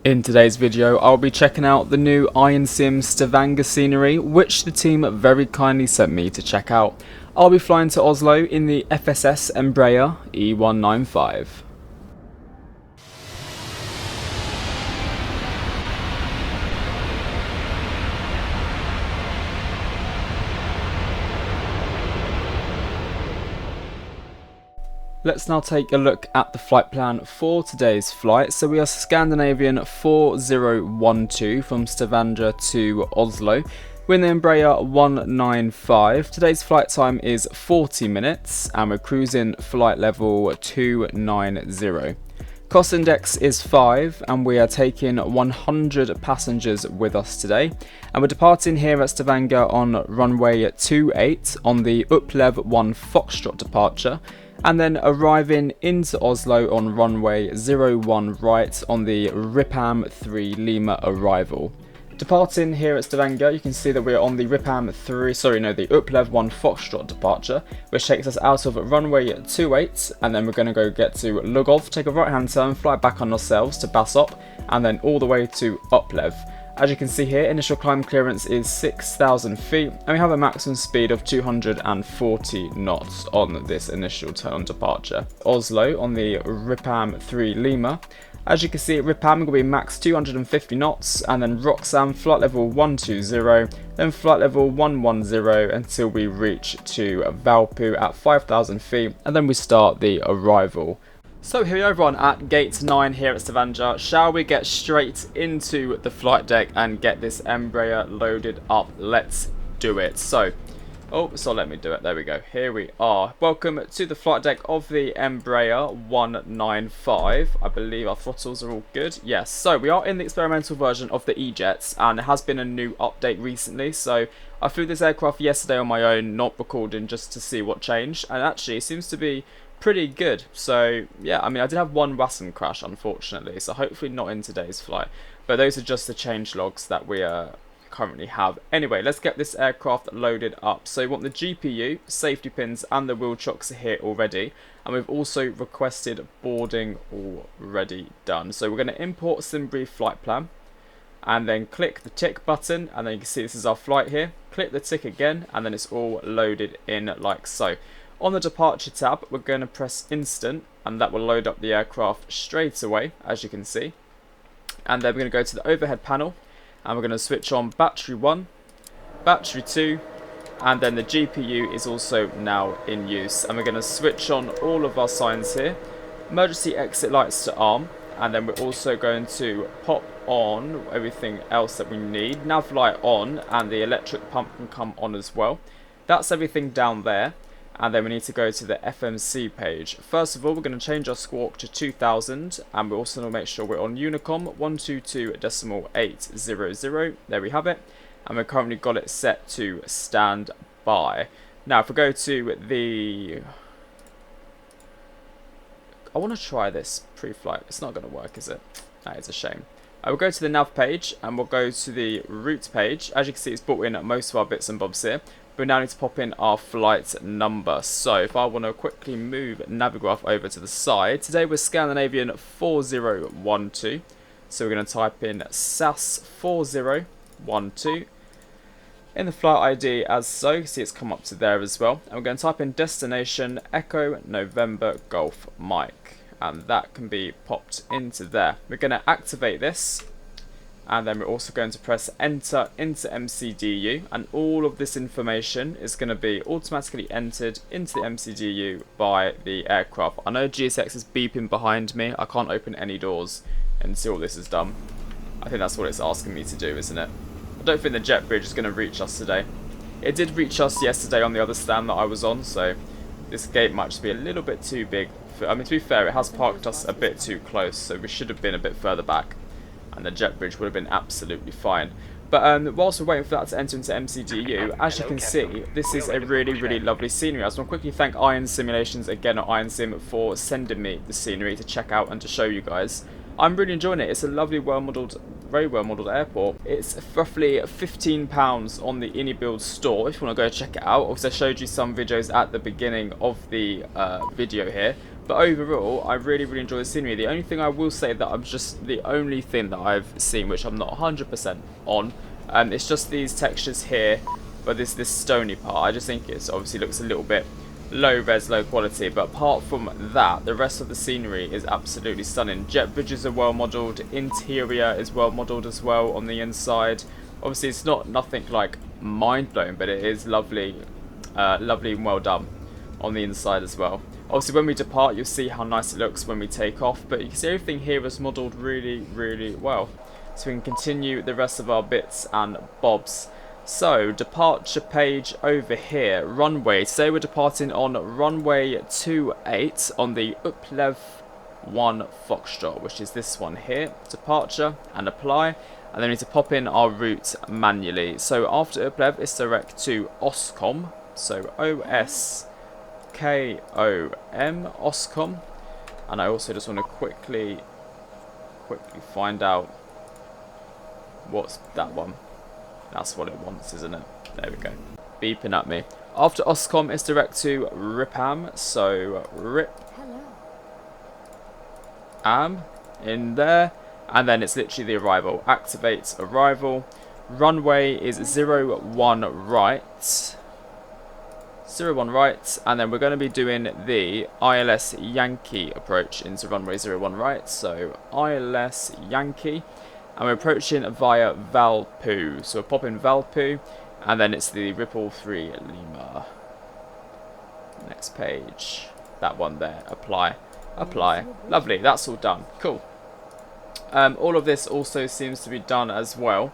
In today's video, I'll be checking out the new INCM Stavanger scenery, which the team very kindly sent me to check out. I'll be flying to Oslo in the SAS Embraer E195. Let's now take a look at the flight plan for today's flight. So we are Scandinavian 4012 from Stavanger to Oslo. We're in the Embraer 195. Today's flight time is 40 minutes and we're cruising flight level 290. Cost index is 5 and we are taking 100 passengers with us today. And we're departing here at Stavanger on runway 28 on the KLEVV 1 Foxtrot departure, and then arriving into Oslo on runway 01 right on the Ripam 3 Lima arrival. Departing here at Stavanger, you can see that we're on the the KLEVV 1 Foxtrot departure, which takes us out of runway 28, and then we're going to go get to Lugov, take a right hand turn, fly back on ourselves to Bassop, and then all the way to KLEVV. As you can see here, initial climb clearance is 6,000 feet, and we have a maximum speed of 240 knots on this initial turn departure. Oslo on the Ripam 3 Lima. As you can see, Ripam will be max 250 knots, and then Roxham flight level 120, then flight level 110 until we reach to Valpo at 5,000 feet, and then we start the arrival. So here we are everyone at gate 9 here at Stavanger. Shall we get straight into the flight deck and get this Embraer loaded up? Let's do it. So let me do it. There we go. Here we are. Welcome to the flight deck of the Embraer 195. I believe our throttles are all good. Yes, so we are in the experimental version of the E-Jets, and there has been a new update recently. So I flew this aircraft yesterday on my own, not recording, just to see what changed. And actually, it seems to be pretty good. So yeah, I mean, I did have one Wasm crash unfortunately, so hopefully not in today's flight, but those are just the change logs that we currently have. Anyway, let's get this aircraft loaded up. So we want the GPU, safety pins and the wheel chocks are here already, and we've also requested boarding already done. So we're going to import Simbreif Flightplan and then click the tick button, and then you can see this is our flight here. Click the tick again and then it's all loaded in like so. On the departure tab, we're going to press instant, and that will load up the aircraft straight away, as you can see. And then we're going to go to the overhead panel, and we're going to switch on battery 1, battery 2, and then the GPU is also now in use. And we're going to switch on all of our signs here, emergency exit lights to arm, and then we're also going to pop on everything else that we need. Nav light on, and the electric pump can come on as well. That's everything down there. And then we need to go to the FMC page. First of all, we're going to change our squawk to 2000, and we also want to make sure we're on Unicom 122.800. There we have it, and we've currently got it set to standby. Now, if we go to the, I want to try this pre-flight. It's not going to work, is it? That is a shame. We'll go to the nav page, and we'll go to the route page. As you can see, it's brought in most of our bits and bobs here. We now need to pop in our flight number. So if I want to quickly move Navigraph over to the side, today we're Scandinavian 4012. So we're going to type in SAS 4012 in the flight ID as so. You can see it's come up to there as well. And we're going to type in destination Echo November Golf Mike, and that can be popped into there. We're going to activate this. And then we're also going to press enter into MCDU, and all of this information is going to be automatically entered into the MCDU by the aircraft. I know GSX is beeping behind me. I can't open any doors until this is done. I think that's what it's asking me to do, isn't it? I don't think the jet bridge is going to reach us today. It did reach us yesterday on the other stand that I was on, so this gate might just be a little bit too big. I mean, to be fair, it has parked us a bit too close, so we should have been a bit further back, and the jet bridge would have been absolutely fine. But whilst we're waiting for that to enter into MCDU, as you can see, this is a really lovely scenery. I just want to quickly thank Iron Simulations again at Iron Sim for sending me the scenery to check out and to show you guys. I'm really enjoying it. It's a lovely, very well modelled airport. It's roughly £15 on the InnyBuild store if you want to go check it out. Obviously, I showed you some videos at the beginning of the video here, But overall, I really, really enjoy the scenery. The only thing I will say that the only thing that I've seen, which I'm not 100% on, it's just these textures here, but this stony part. I just think it obviously looks a little bit low res, low quality. But apart from that, the rest of the scenery is absolutely stunning. Jet bridges are well modelled. Interior is well modelled as well on the inside. Obviously, it's nothing like mind blowing, but it is lovely, lovely and well done on the inside as well. Obviously, when we depart, you'll see how nice it looks when we take off, but you can see everything here is modelled really, really well. So we can continue the rest of our bits and bobs. So, departure page over here, runway. Today we're departing on runway 28 on the KLEVV 1 Foxtrot, which is this one here. Departure and apply, and then we need to pop in our route manually. So after KLEVV, it's direct to OSCOM, so OSKOM, OSCOM. And I also just want to quickly find out what's that one. That's what it wants, isn't it? There we go. Beeping at me. After OSCOM, it's direct to RIPAM, so RIP-AM in there, and then it's literally the arrival. Activate arrival. Runway is 01 right. 01 right, and then we're going to be doing the ILS Yankee approach into runway 01 right, so ILS Yankee, and we're approaching via Valpo, so we'll pop in Valpo, and then it's the Ripple 3 Lima. Next page, that one there, apply, lovely, that's all done, cool. All of this also seems to be done as well.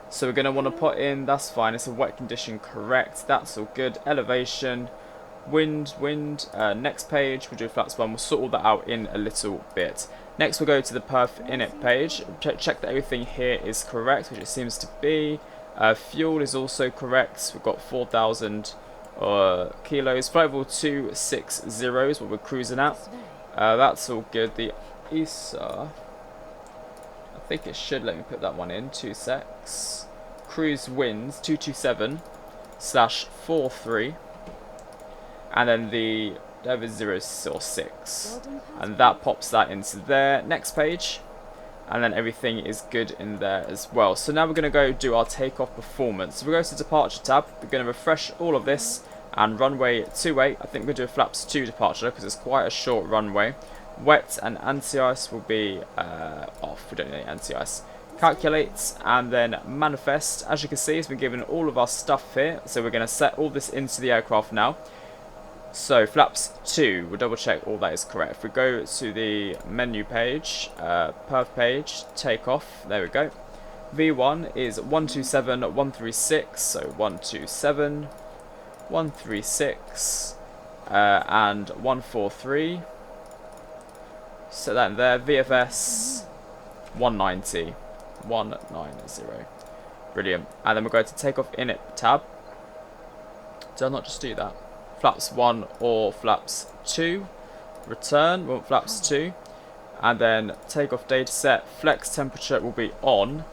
So we're going to want to put in, that's fine, it's a wet condition, correct, that's all good. Elevation, wind, next page, we'll do flaps 1, we'll sort all that out in a little bit. Next we'll go to the perf init page, check that everything here is correct, which it seems to be. Fuel is also correct, we've got 4,000 kilos, flight level 260 is what we're cruising at. That's all good. The ESA, I think it should let me put that one in, 2 secs. Cruise winds 227/43, and then the Dev is 006, and that pops that into there. Next page, and then everything is good in there as well. So now we're going to go do our takeoff performance. So we go to departure tab, we're going to refresh all of this, and runway 28, I think we're going to do a flaps 2 departure because it's quite a short runway. Wet and anti-ice will be off, we don't need any anti-ice. Calculate and then manifest. As you can see, it's been given all of our stuff here, so we're going to set all this into the aircraft now. So flaps 2, we'll double check all that is correct. If we go to the menu page, perf page, takeoff, there we go. V1 is 127.136, so 127.136 and 143. So that in there, VFS 190. Brilliant. And then we'll go to takeoff init tab. Did I not just do that? Flaps 1 or flaps 2. Return, we want flaps 2. And then takeoff dataset, flex temperature will be on.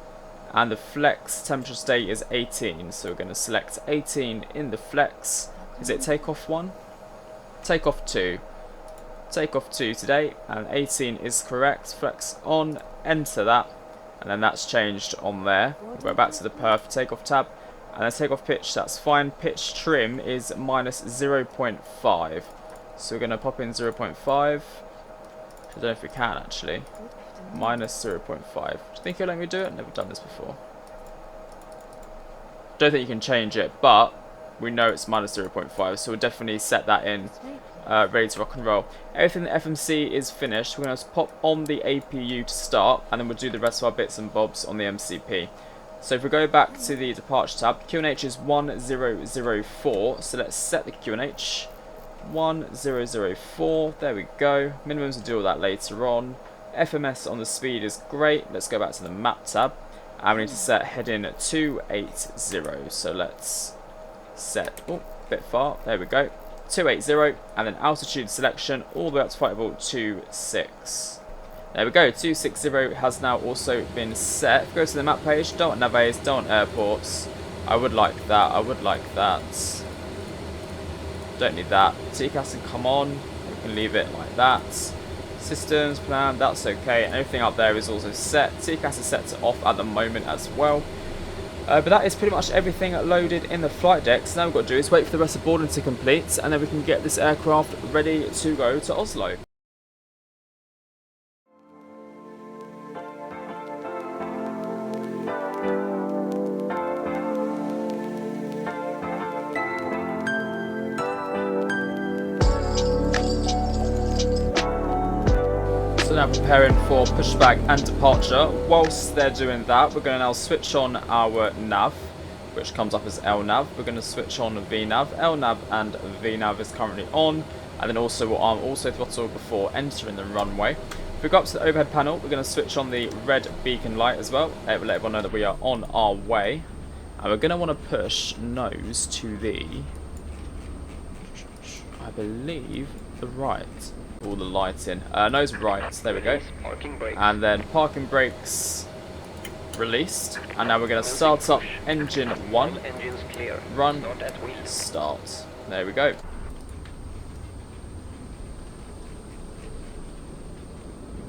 And the flex temperature state is 18. So we're going to select 18 in the flex. Is it takeoff 1? Takeoff 2. Takeoff 2 today, and 18 is correct. Flex on, enter that, and then that's changed on there. We'll go back to the perf takeoff tab, and then takeoff pitch, that's fine. Pitch trim is minus 0.5. So we're going to pop in 0.5. I don't know if we can actually. Minus 0.5. Do you think you'll let me do it? Never done this before. Don't think you can change it, but we know it's minus 0.5, so we'll definitely set that in. Ready to rock and roll. Everything the FMC is finished. We're going to pop on the APU to start, and then we'll do the rest of our bits and bobs on the MCP. So if we go back to the departure tab, QNH is 1004, so let's set the QNH 1004, there we go. Minimums will do all that later on. FMS on the speed is great. Let's go back to the map tab, and we need to set heading 280, so let's set, oh, a bit far, there we go. 280, and then altitude selection all the way up to flight level 26. There we go, 260 has now also been set. If we go to the map page, don't want navies, don't want airports. I would like that, I would like that. Don't need that. TCAS can come on, there we You can leave it like that. Systems plan, that's okay. And everything up there is also set. TCAS is set to off at the moment as well. But that is pretty much everything loaded in the flight deck. So now we've got to do is wait for the rest of boarding to complete, and then we can get this aircraft ready to go to Oslo. So now preparing for pushback and departure. Whilst they're doing that, we're going to now switch on our nav, which comes up as LNAV. We're going to switch on VNAV. LNAV and VNAV is currently on, and then also we'll arm also throttle before entering the runway. If we go up to the overhead panel, we're going to switch on the red beacon light as well. It will let everyone know that we are on our way, and we're going to want to push nose to the, I believe, the right. All the lighting. Nose right, there we go. And then parking brakes released. And now we're going to start up engine 1. Run, start. There we go.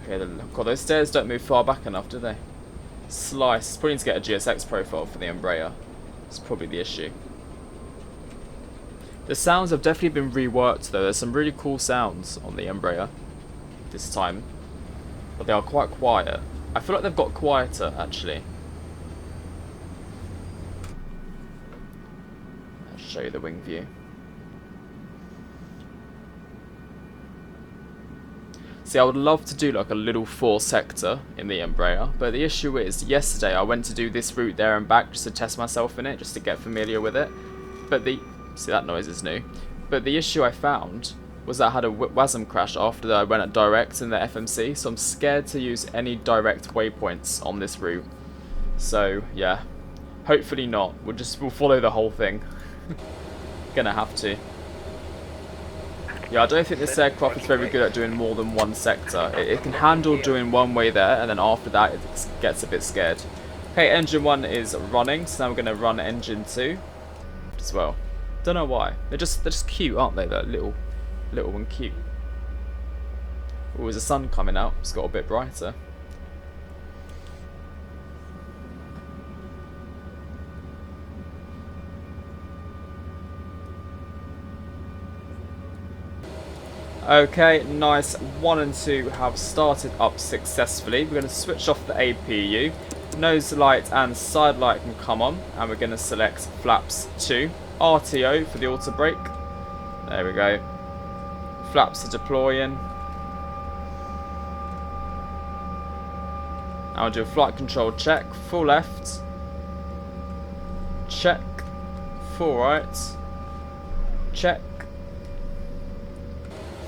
Okay, God, those stairs don't move far back enough, do they? Slice. Probably need to get a GSX profile for the Embraer. That's probably the issue. The sounds have definitely been reworked though. There's some really cool sounds on the Embraer this time, but they are quite quiet. I feel like they've got quieter actually. I'll show you the wing view. See, I would love to do like a little 4-sector in the Embraer, but the issue is yesterday I went to do this route there and back just to test myself in it, just to get familiar with it. But see, that noise is new. But the issue I found was that I had a WASM crash after I went at direct in the FMC, so I'm scared to use any direct waypoints on this route. So yeah, hopefully not. We'll follow the whole thing. Gonna have to. Yeah, I don't think this aircraft is very good at doing more than one sector. It can handle doing one way there, and then after that it gets a bit scared. Okay, engine 1 is running, so now we're gonna run engine 2 as well. Don't know why. They're just cute, aren't they? That little and cute. Oh, there's the sun coming out. It's got a bit brighter. Okay, nice. 1 and 2 have started up successfully. We're going to switch off the APU. Nose light and side light can come on, and we're going to select flaps 2. RTO for the auto brake. There we go. Flaps are deploying. I'll do a flight control check. Full left. Check. Full right. Check.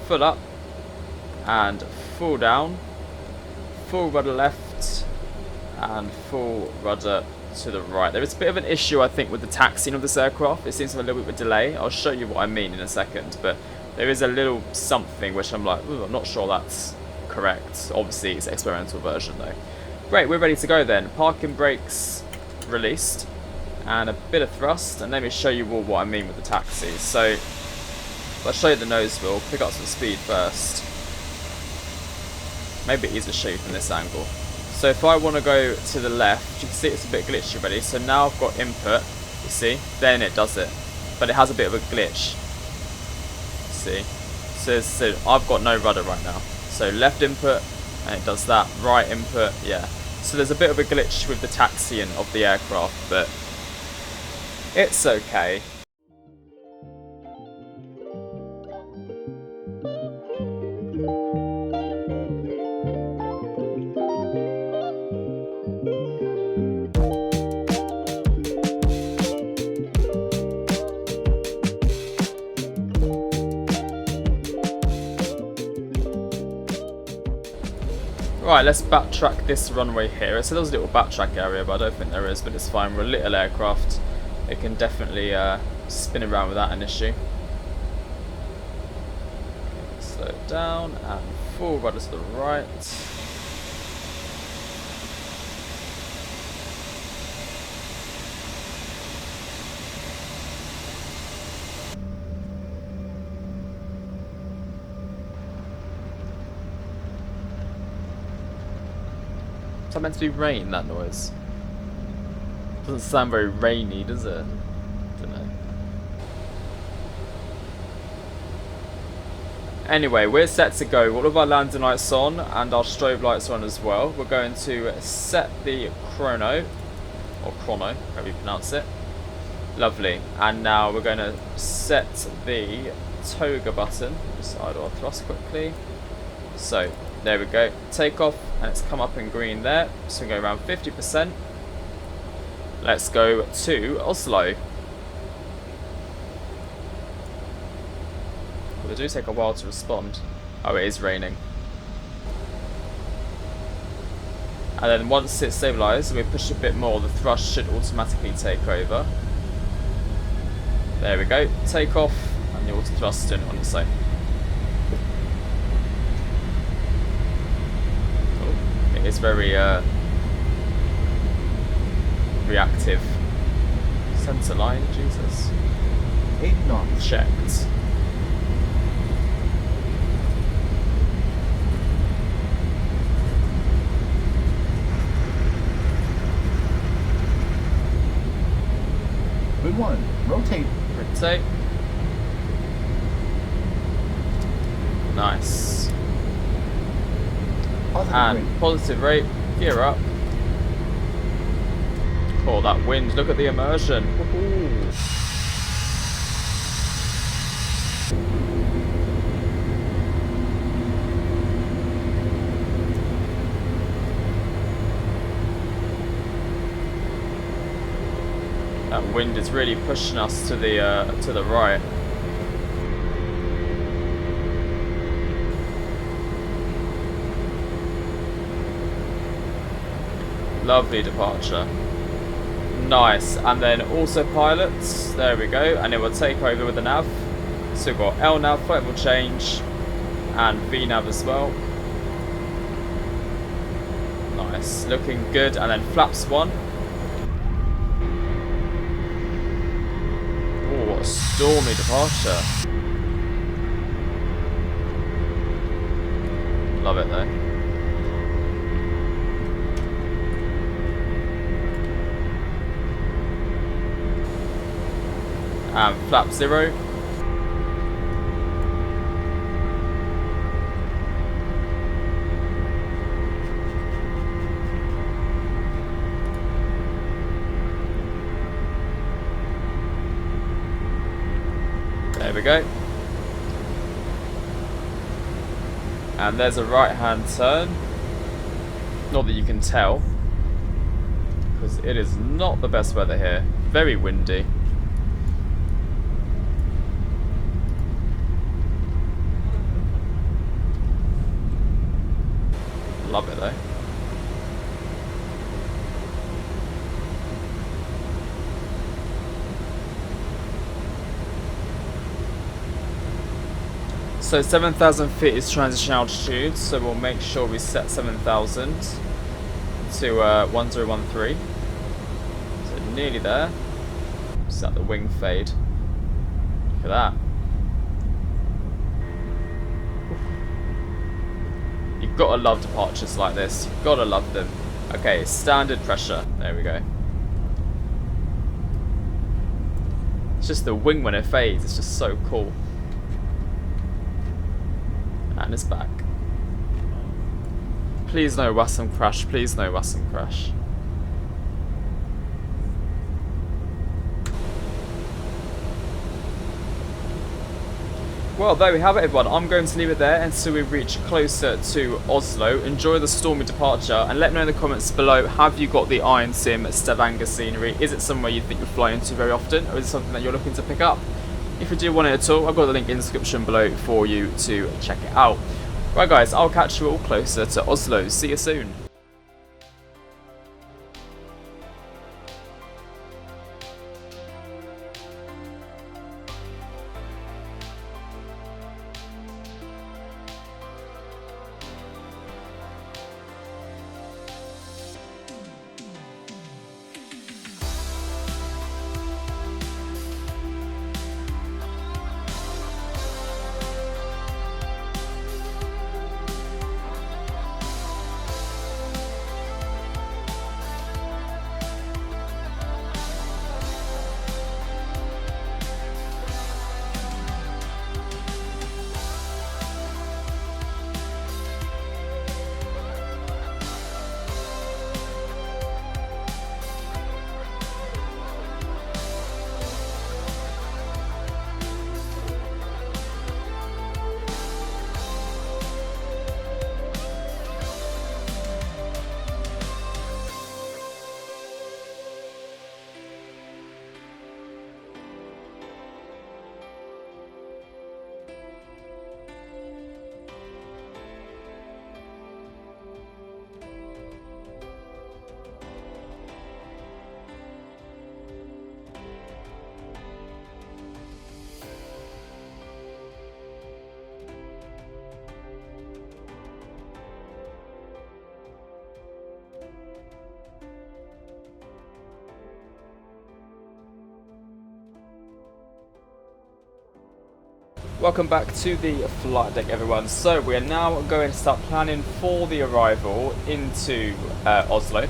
Full up. And full down. Full rudder left. And full rudder to the right. There is a bit of an issue, I think, with the taxiing of this aircraft. It seems to have a little bit of a delay. I'll show you what I mean in a second, but there is a little something which I'm like, ooh, I'm not sure that's correct. Obviously, it's an experimental version though. Great, we're ready to go then. Parking brakes released, and a bit of thrust, and let me show you all what I mean with the taxi. So, I'll show you the nose wheel, pick up some speed first. Maybe easier to show you from this angle. So if I want to go to the left, you can see it's a bit glitchy already. So now I've got input, you see, then it does it. But it has a bit of a glitch. See? So I've got no rudder right now. So left input, and it does that. Right input, yeah. So there's a bit of a glitch with the taxiing of the aircraft, but it's okay. Right, let's backtrack this runway here. So there's a little backtrack area, but I don't think there is, but it's fine. We're a little aircraft. It can definitely spin around without an issue. Okay, slow it down and full rudder to the right. Is that meant to be rain, that noise? Doesn't sound very rainy, does it? Don't know. Anyway, we're set to go. All of our landing lights on and our strobe lights on as well. We're going to set the chrono, or chrono, however you pronounce it. Lovely. And now we're going to set the toga button. Just idle our thrust quickly. So, there we go. Take off, and it's come up in green there. So we go around 50%. Let's go to Oslo. Well, they do take a while to respond. Oh, it is raining. And then once it's stabilised, we push a bit more, the thrust should automatically take over. There we go. Take off, and the auto thrust in on its own. Oh, it is very reactive. Centre line, Jesus. 8 knots. Checked. Good one. Rotate. Rotate. Nice. Positive rate. Gear up. Oh, that wind. Look at the immersion. Woohoo. That wind is really pushing us to the right. Lovely departure. Nice. And then autopilots. There we go. And it will take over with the nav. So we've got L nav, flight will change, and V nav as well. Nice. Looking good. And then flaps 1. Oh, what a stormy departure. Love it though. And flap 0. There we go. And there's a right hand turn. Not that you can tell, because it is not the best weather here. Very windy. Love it though. So 7,000 feet is transition altitude, so we'll make sure we set 7,000 to 1013. So nearly there. Set the wing fade. Look at that. You've got to love departures like this. You've got to love them. Okay, standard pressure. There we go. It's just the wing when it fades. It's just so cool. And it's back. Please no Wassam crash. Please no Wassam crash. Well, there we have it everyone. I'm going to leave it there until we reach closer to Oslo. Enjoy the stormy departure and let me know in the comments below, have you got the Iron Sim Stavanger scenery? Is it somewhere you think you'll fly into very often, or is it something that you're looking to pick up? If you do want it at all, I've got the link in the description below for you to check it out. Right guys, I'll catch you all closer to Oslo. See you soon. Welcome back to the flight deck, everyone. So we are now going to start planning for the arrival into Oslo.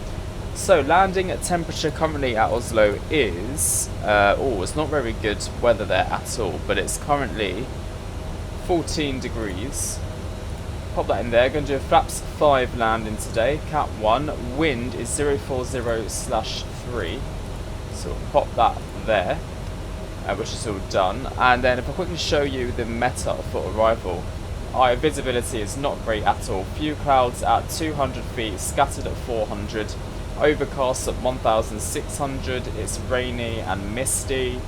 So landing temperature currently at Oslo is, it's not very good weather there at all, but it's currently 14 degrees. Pop that in there. Going to do a flaps 5 landing today, Cat 1. Wind is 040/3. So we'll pop that there. Which is all done, and then if I quickly show you the meta for arrival, our visibility is not great at all. Few clouds at 200 feet, scattered at 400, overcast at 1600, it's rainy and misty,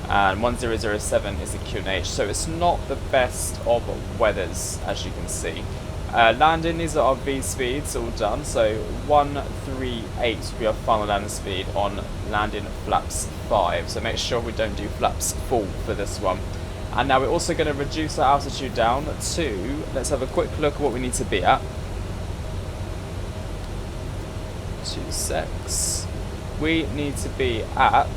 and 1007 is the QNH, so it's not the best of weathers, as you can see. Landing is at our V speeds, all done, so 138 will be our final landing speed on landing flaps 5, so make sure we don't do flaps full for this one. And now we're also going to reduce our altitude down to, let's have a quick look at what we need to be at. 26. We need to be at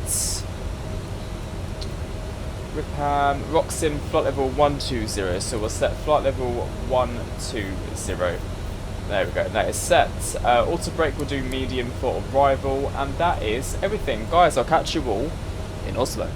Flightsim flight level 120, so we'll set flight level 120. There we go, that is set. Auto brake will do medium for arrival, and that is everything. Guys, I'll catch you all in Oslo.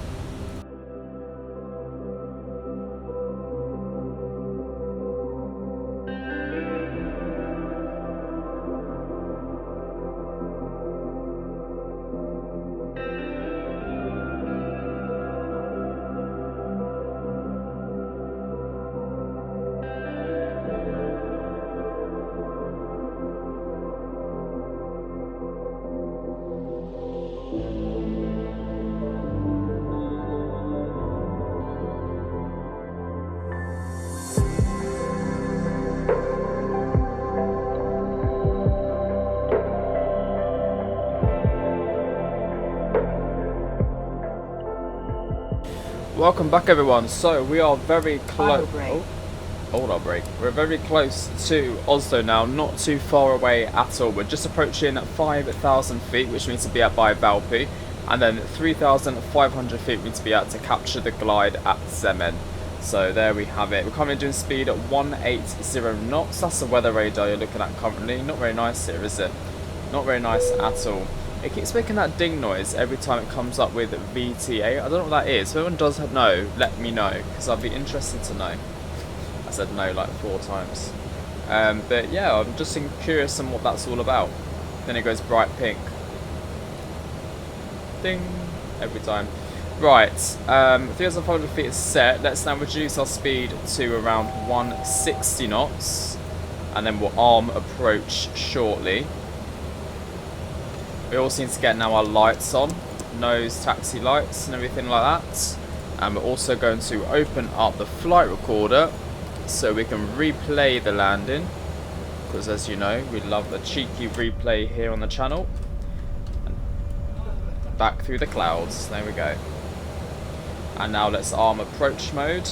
Welcome back, everyone. So we are very close. Auto brake. We're very close to Oslo now, not too far away at all. We're just approaching 5,000 feet, which we need to be at by Valby, and then 3,500 feet we need to be at to capture the glide at Zemen. So there we have it. We're currently doing speed at 180 knots. That's the weather radar you're looking at currently. Not very nice here, is it? Not very nice at all. It keeps making that ding noise every time it comes up with VTA. I don't know what that is. If anyone does know, let me know, because I'd be interested to know. I said no like 4 times. But yeah, I'm just curious on what that's all about. Then it goes bright pink. Ding! Every time. Right, 3,500 feet is set. Let's now reduce our speed to around 160 knots. And then we'll arm approach shortly. We also need to get now our lights on, nose taxi lights and everything like that. And we're also going to open up the flight recorder so we can replay the landing, because as you know, we love the cheeky replay here on the channel. Back through the clouds, there we go. And now let's arm approach mode.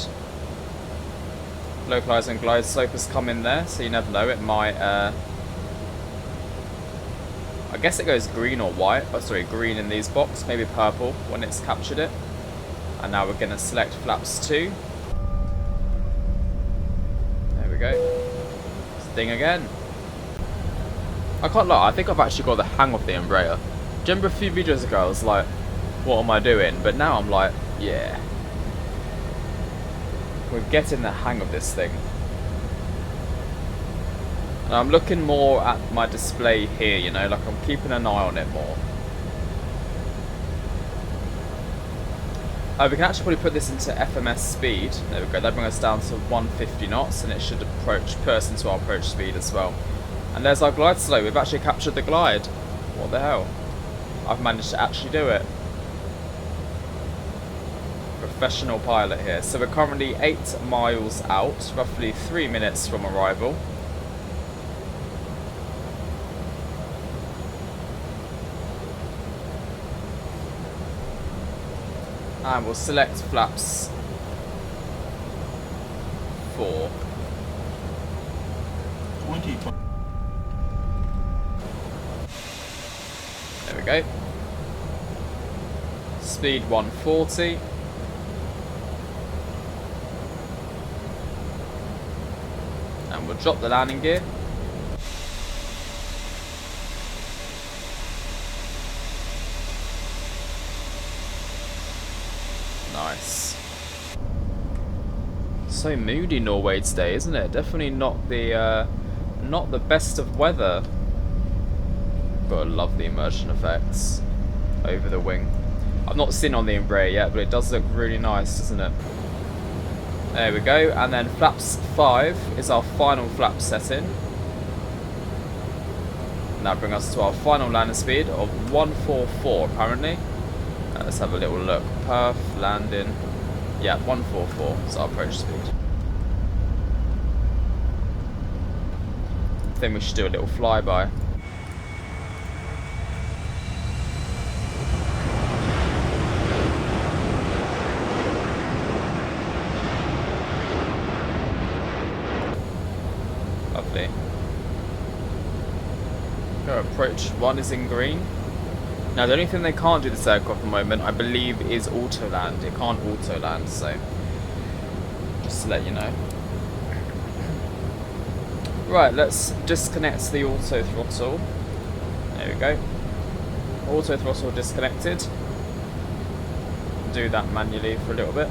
Localize and glide slope has come in there, so you never know, it might I guess it goes green or white. Oh, sorry, green in these boxes, maybe purple when it's captured it. And now we're going to select flaps 2. There we go. Sting again. I can't lie, I think I've actually got the hang of the Embraer. Do you remember a few videos ago I was like, what am I doing? But now I'm like, yeah. We're getting the hang of this thing. And I'm looking more at my display here, you know, like I'm keeping an eye on it more. We can actually probably put this into FMS speed. There we go, that brings us down to 150 knots, and it should approach, put into our approach speed as well. And there's our glide slope. We've actually captured the glide. What the hell? I've managed to actually do it. Professional pilot here. So we're currently 8 miles out, roughly 3 minutes from arrival. And we'll select flaps 4. 20. There we go. Speed 140. We'll drop the landing gear. Nice. So moody Norway today, isn't it? Definitely not the best of weather. But I love the immersion effects over the wing. I've not seen on the Embraer yet, but it does look really nice, doesn't it? There we go, and then flaps 5 is our final flap setting. And that brings us to our final landing speed of 144 apparently. Let's have a little look. Perf, landing. Yeah, 144 is our approach speed. I think we should do a little flyby. Lovely. Our approach 1 is in green. Now the only thing they can't do this aircraft at the moment, I believe, is auto land. It can't auto land, so just to let you know. Right, let's disconnect the auto throttle. There we go. Auto throttle disconnected. Do that manually for a little bit.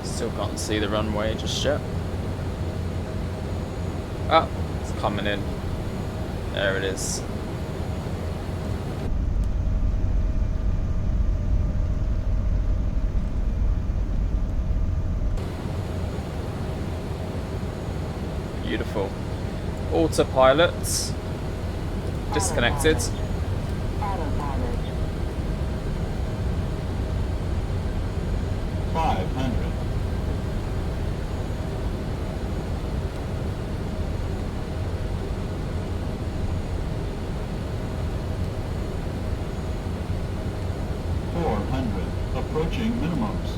Still can't see the runway just yet. Ah, it's coming in. There it is. Beautiful. Autopilot disconnected. 500. 400. Approaching minimums.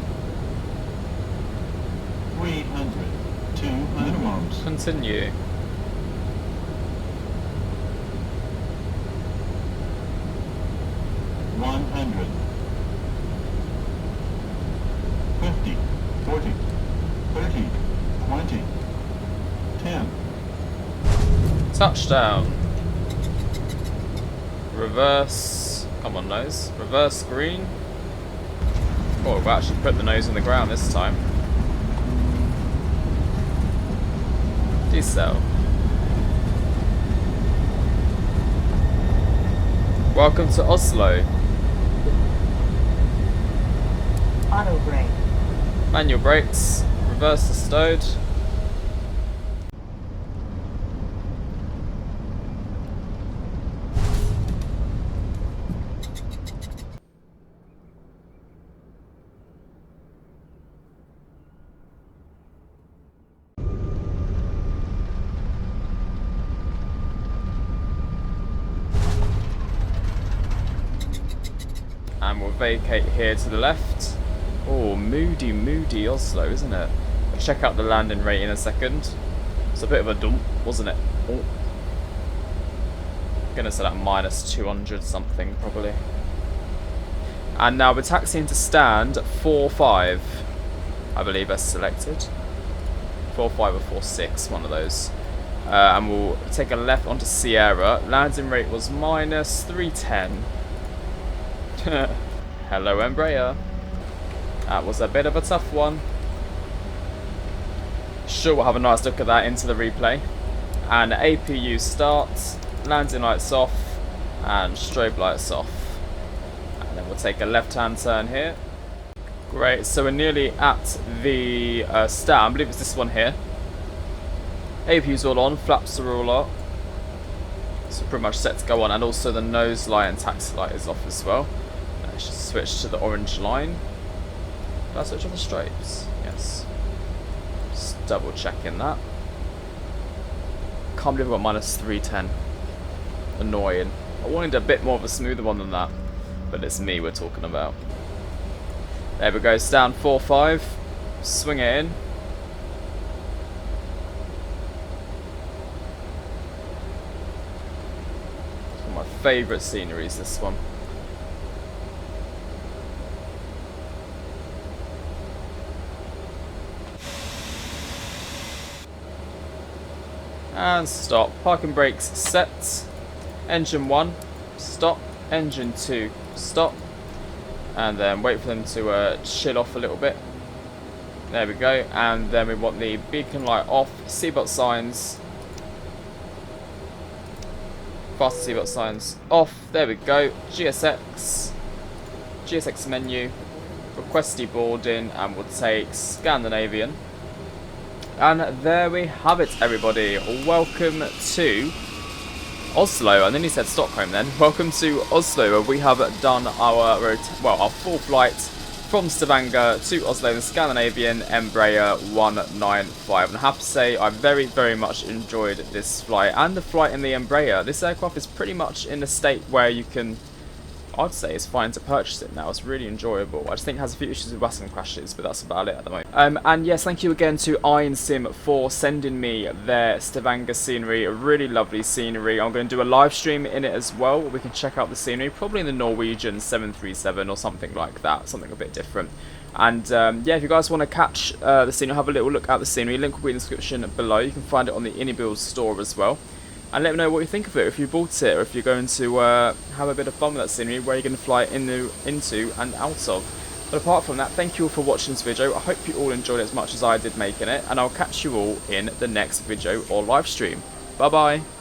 300. 2 minimums. Continue. 100. 50, 40, 30, 20, 10. Touchdown. Reverse. Come on, nose. Reverse green. Oh, we've actually put the nose on the ground this time. Decel. Welcome to Oslo. Auto brake. Manual brakes. Reverse is stowed. And we'll vacate here to the left. Oh, moody Oslo, isn't it? I'll check out the landing rate in a second. It's a bit of a dump, wasn't it? Oh. Gonna set at minus 200 something, probably. And now we're taxiing to stand 4-5, I believe as selected. 4-5 or 4-6, one of those. And we'll take a left onto Sierra. Landing rate was minus 310. Hello, Embraer. That was a bit of a tough one. Sure, we'll have a nice look at that into the replay. And APU starts, landing lights off, and strobe lights off. And then we'll take a left-hand turn here. Great, so we're nearly at the stand. I believe it's this one here. APU's all on, flaps are all up. So pretty much set to go on, and also the nose light and taxi light is off as well. Let's just switch to the orange line. Did I switch on the stripes? Yes. Just double checking that. Can't believe I got minus 310. Annoying. I wanted a bit more of a smoother one than that, but it's me we're talking about. There we go, stand 4-5. Swing it in. favourite sceneries, this one. And stop. Parking brakes set. Engine 1, stop. Engine 2, stop. And then wait for them to chill off a little bit. There we go. And then we want the beacon light off. Seatbelt signs. Faster seatbelt signs off. There we go. GSX. GSX menu. Request deboarding. And we'll take Scandinavian. And there we have it, everybody. Welcome to Oslo. I nearly said Stockholm then. Welcome to Oslo, where we have done our full flight from Stavanger to Oslo in the Scandinavian Embraer E195. And I have to say, I very, very much enjoyed this flight and the flight in the Embraer. This aircraft is pretty much in a state where you can, I'd say it's fine to purchase it now. It's really enjoyable. I just think it has a few issues with Western crashes, but that's about it at the moment. And yes, thank you again to ENZV for sending me their Stavanger scenery. A really lovely scenery. I'm going to do a live stream in it as well, where we can check out the scenery, probably in the Norwegian 737 or something like that, something a bit different. And yeah, if you guys want to catch the scenery, have a little look at the scenery. Link will be in the description below. You can find it on the Inibuild store as well. And let me know what you think of it, if you bought it, or if you're going to have a bit of fun with that scenery, where you're going to fly into and out of. But apart from that, thank you all for watching this video. I hope you all enjoyed it as much as I did making it, and I'll catch you all in the next video or live stream. Bye bye!